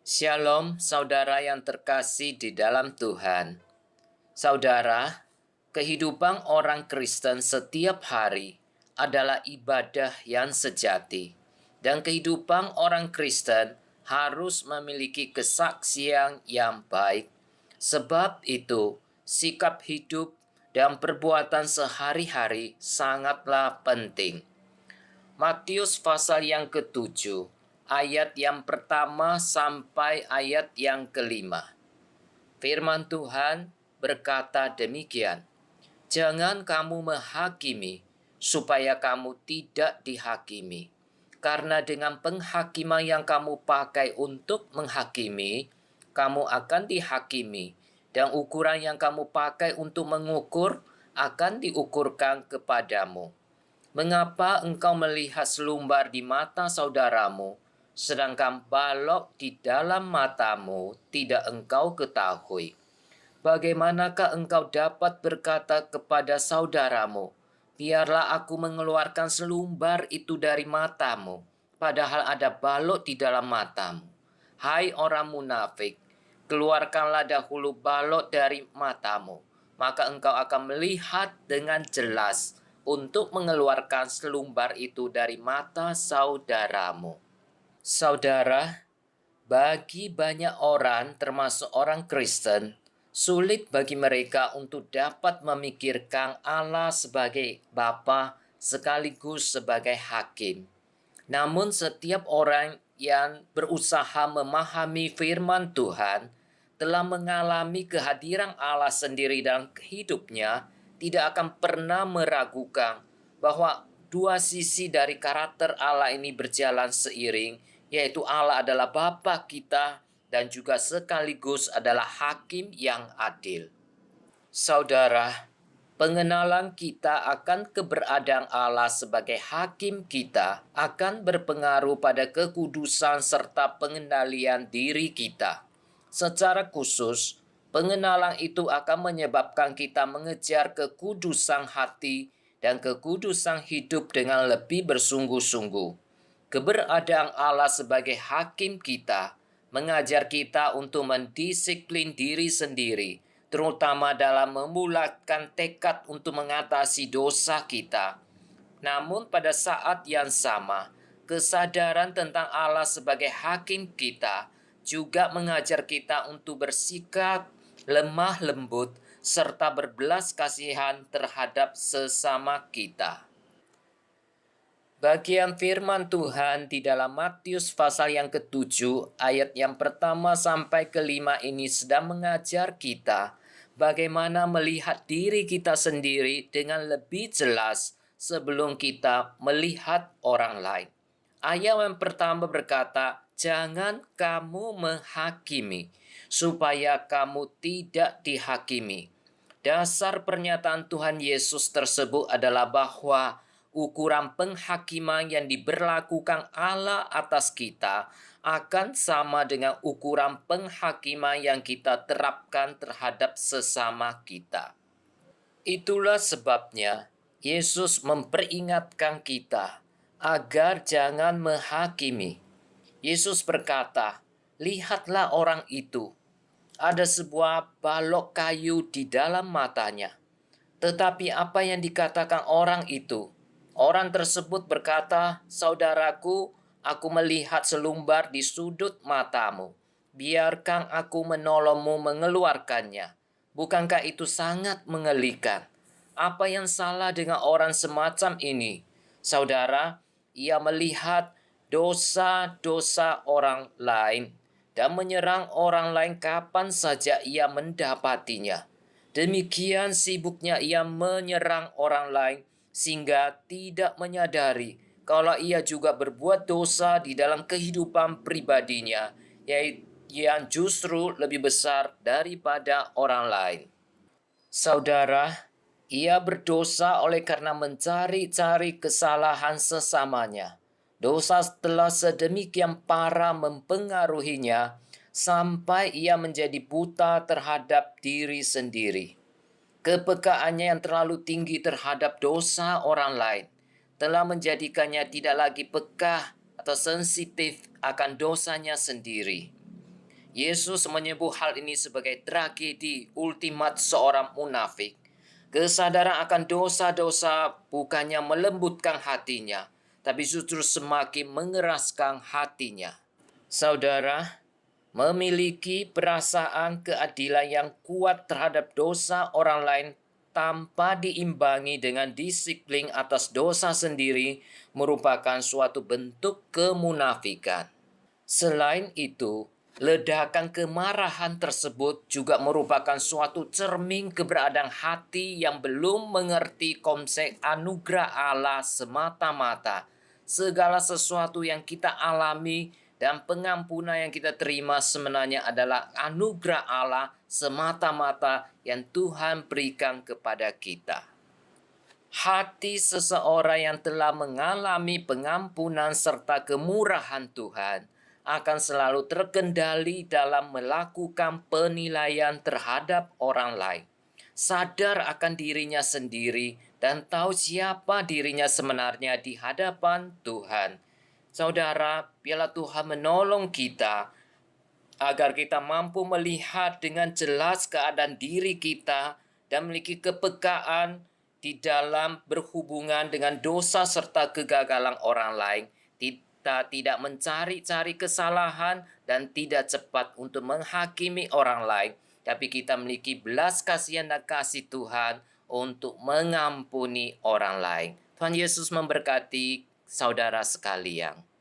Shalom, saudara yang terkasih di dalam Tuhan. Saudara, kehidupan orang Kristen setiap hari adalah ibadah yang sejati, dan kehidupan orang Kristen harus memiliki kesaksian yang baik. Sebab itu, sikap hidup dan perbuatan sehari-hari sangatlah penting. Matius pasal yang ke-7, ayat yang pertama sampai ayat yang kelima. Firman Tuhan berkata demikian, "Jangan kamu menghakimi, supaya kamu tidak dihakimi. Karena dengan penghakiman yang kamu pakai untuk menghakimi, kamu akan dihakimi, dan ukuran yang kamu pakai untuk mengukur akan diukurkan kepadamu. Mengapa engkau melihat selumbar di mata saudaramu, sedangkan balok di dalam matamu tidak engkau ketahui? Bagaimanakah engkau dapat berkata kepada saudaramu, 'Biarlah aku mengeluarkan selumbar itu dari matamu,' padahal ada balok di dalam matamu? Hai orang munafik, keluarkanlah dahulu balok dari matamu, maka engkau akan melihat dengan jelas untuk mengeluarkan selumbar itu dari mata saudaramu." Saudara, bagi banyak orang, termasuk orang Kristen, sulit bagi mereka untuk dapat memikirkan Allah sebagai Bapa sekaligus sebagai Hakim. Namun setiap orang yang berusaha memahami firman Tuhan telah mengalami kehadiran Allah sendiri dalam hidupnya, tidak akan pernah meragukan bahwa dua sisi dari karakter Allah ini berjalan seiring, yaitu Allah adalah Bapa kita dan juga sekaligus adalah Hakim yang adil. Saudara, pengenalan kita akan keberadaan Allah sebagai Hakim kita akan berpengaruh pada kekudusan serta pengendalian diri kita. Secara khusus, pengenalan itu akan menyebabkan kita mengejar kekudusan hati dan kekudusan hidup dengan lebih bersungguh-sungguh. Keberadaan Allah sebagai Hakim kita mengajar kita untuk mendisiplin diri sendiri, terutama dalam membulatkan tekad untuk mengatasi dosa kita. Namun pada saat yang sama, kesadaran tentang Allah sebagai Hakim kita juga mengajar kita untuk bersikap lemah lembut serta berbelas kasihan terhadap sesama kita. Bagian firman Tuhan di dalam Matius pasal yang ke-7 ayat yang pertama sampai kelima ini sedang mengajar kita bagaimana melihat diri kita sendiri dengan lebih jelas sebelum kita melihat orang lain. Ayat yang pertama berkata, "Jangan kamu menghakimi, supaya kamu tidak dihakimi." Dasar pernyataan Tuhan Yesus tersebut adalah bahwa ukuran penghakiman yang diberlakukan Allah atas kita akan sama dengan ukuran penghakiman yang kita terapkan terhadap sesama kita. Itulah sebabnya Yesus memperingatkan kita agar jangan menghakimi. Yesus berkata, "Lihatlah orang itu. Ada sebuah balok kayu di dalam matanya. Tetapi apa yang dikatakan orang itu? Orang tersebut berkata, 'Saudaraku, aku melihat selumbar di sudut matamu. Biarkan aku menolongmu mengeluarkannya.' Bukankah itu sangat mengelikan? Apa yang salah dengan orang semacam ini? Saudara, ia melihat dosa-dosa orang lain dan menyerang orang lain kapan saja ia mendapatinya. Demikian sibuknya ia menyerang orang lain sehingga tidak menyadari kalau ia juga berbuat dosa di dalam kehidupan pribadinya, yaitu yang justru lebih besar daripada orang lain. Saudara, ia berdosa oleh karena mencari-cari kesalahan sesamanya. Dosa telah sedemikian parah mempengaruhinya sampai ia menjadi buta terhadap diri sendiri. Kepekaannya yang terlalu tinggi terhadap dosa orang lain telah menjadikannya tidak lagi peka atau sensitif akan dosanya sendiri. Yesus menyebut hal ini sebagai tragedi ultimat seorang munafik. Kesadaran akan dosa-dosa bukannya melembutkan hatinya, tapi justru semakin mengeraskan hatinya. Saudara, memiliki perasaan keadilan yang kuat terhadap dosa orang lain tanpa diimbangi dengan disiplin atas dosa sendiri merupakan suatu bentuk kemunafikan. Selain itu, ledakan kemarahan tersebut juga merupakan suatu cermin keberadaan hati yang belum mengerti konsep anugerah Allah semata-mata. Segala sesuatu yang kita alami dan pengampunan yang kita terima sebenarnya adalah anugerah Allah semata-mata yang Tuhan berikan kepada kita. Hati seseorang yang telah mengalami pengampunan serta kemurahan Tuhan akan selalu terkendali dalam melakukan penilaian terhadap orang lain. Sadar akan dirinya sendiri dan tahu siapa dirinya sebenarnya di hadapan Tuhan. Saudara, biarlah Tuhan menolong kita agar kita mampu melihat dengan jelas keadaan diri kita dan memiliki kepekaan di dalam berhubungan dengan dosa serta kegagalan orang lain. Kita tidak mencari-cari kesalahan dan tidak cepat untuk menghakimi orang lain, tapi kita memiliki belas kasihan dan kasih Tuhan untuk mengampuni orang lain. Tuhan Yesus memberkati saudara sekalian.